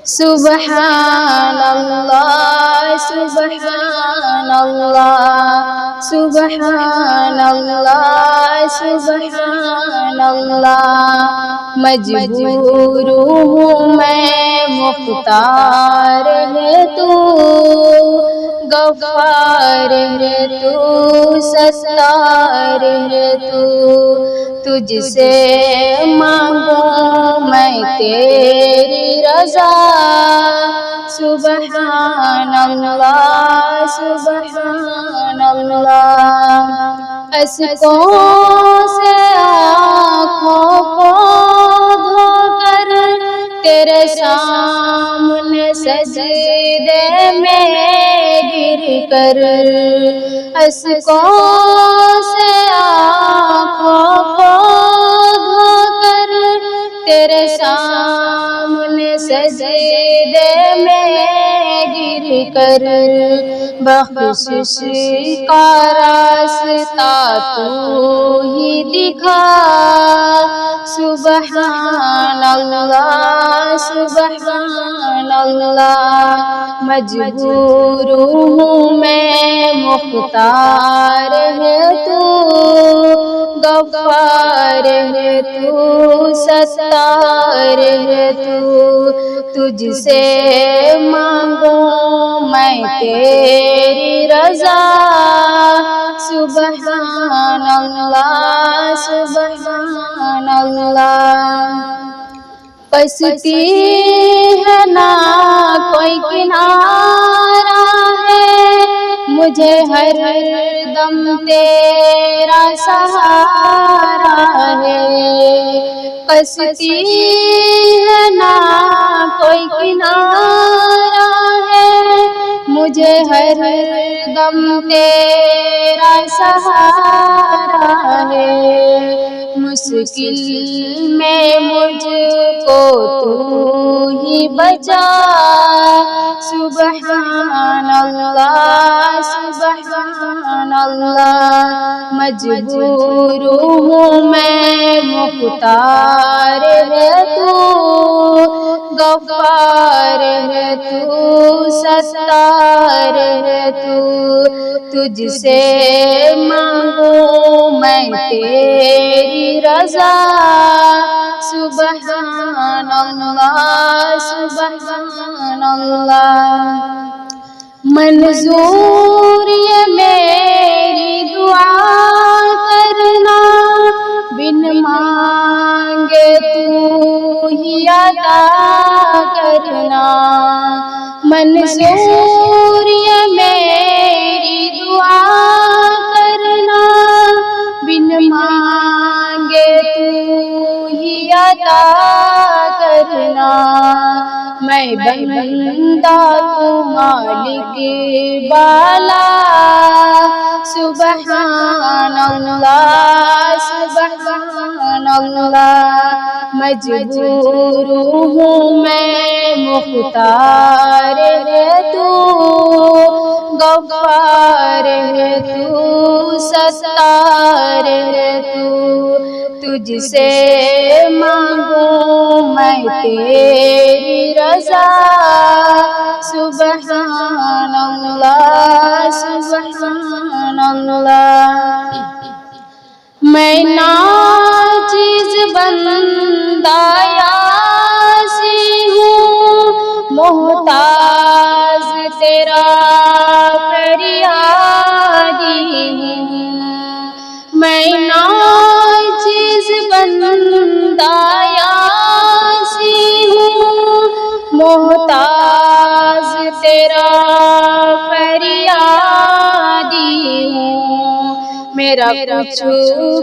سبحان اللہ سبحان اللہ سبحان اللہ سبحان اللہ، مجبور ہوں میں مختار ہے تو، غفار ہے تو، ستار ہے تو، تجھ سے مانگوں میں تیری رضا، سبحان اللہ سبحان اللہ، اشکوں سے آنکھوں کو دھو کر تیرے سامنے سجدے میں گر کر، اشکوں سے آنکھوں کو دھو کر تیرے سامنے سجدے میں گر کر، بخشش کا راستہ تو ہی دکھا، سبحان اللہ سبحان اللہ، مجبور ہوں میں مختار ہے تو، غفار ہے تو، ستار ہے تو، تجھ سے مانگوں میں تیری رضا، سبحان اللہ سبحان اللہ، پستی ہے نہ کوئی کنارہ ہے، مجھے ہر دم تیرا سہارا ہے، پستی ہے نہ کوئی کنارہ ہے، مجھے ہر دم تیرا سہارا ہے، مشکل میں مجھ کو تو ہی بچا، سبحان اللہ سبحان اللہ، مجبور ہوں میں مختار ہے تو، غفار ہے تو، ستار ہے تو، تجھ سے مانگوں میں تیری رضا، سبحان اللہ سبحان اللہ، منظور یہ میری دعا کرنا، بن مانگے تو ہی عطا کرنا، منظور یہ میری دعا کرنا، بن مانگے تو ہی عطا کرنا، میں بندہ تو مالک بالا، سبحان اللہ سبحان اللہ، مجبور ہوں میں مختار ہے تو، غفار ہے تو، ستار ہے تو، تجھ سے مانگوں میں تیری رضا، سبحان اللہ سبحان اللہ، میں ناچیز بندہ یاسی ہوں، محتاج تیرا فریادی ہوں، میں ناچیز بندہ یاسی ہوں، محتاج تیرا فریادی ہوں، میرا کچھ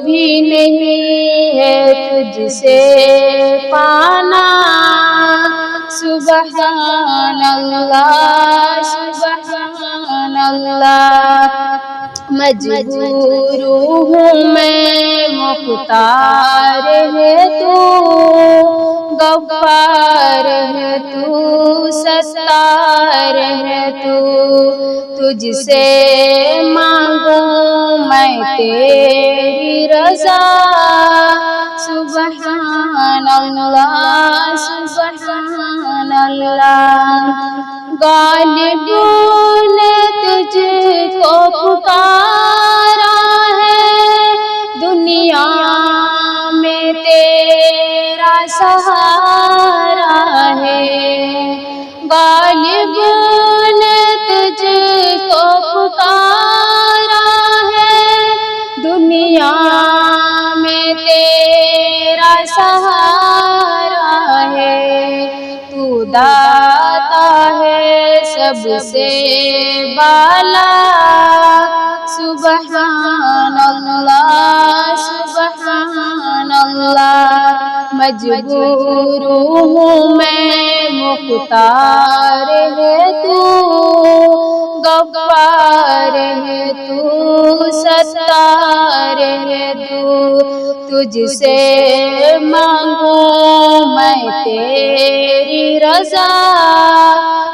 بھی نہیں ہے تجھ سے پانا، سبحان اللہ سبحان اللہ، مجبور ہوں میں مختار ہے تو، غفار ہے تو، ستار ہے تو، تجھ سے مانگوں میں تیری رضا، سبحان اللہ سبحان اللہ۔ اللہ غالب نے تجھ کو پکارا ہے دنیا میں تیرا سہارا ہے غالب نے تجھ کو پکارا ہے دنیا میں تیرا سہارا ہے تو داتا ہے سب سے بالا سبحان اللہ سبحان اللہ مجبور ہوں میں مختار ہے تو غفار ہے تو ستار ہے تو تجھ سے مانگوں میں تیری رضا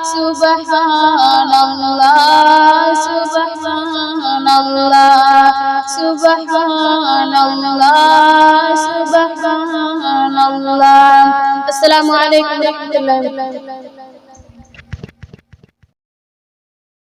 سبحان اللہ سبحان اللہ سبحان اللہ سبحان اللہ السلام علیکم ورحمۃ اللہ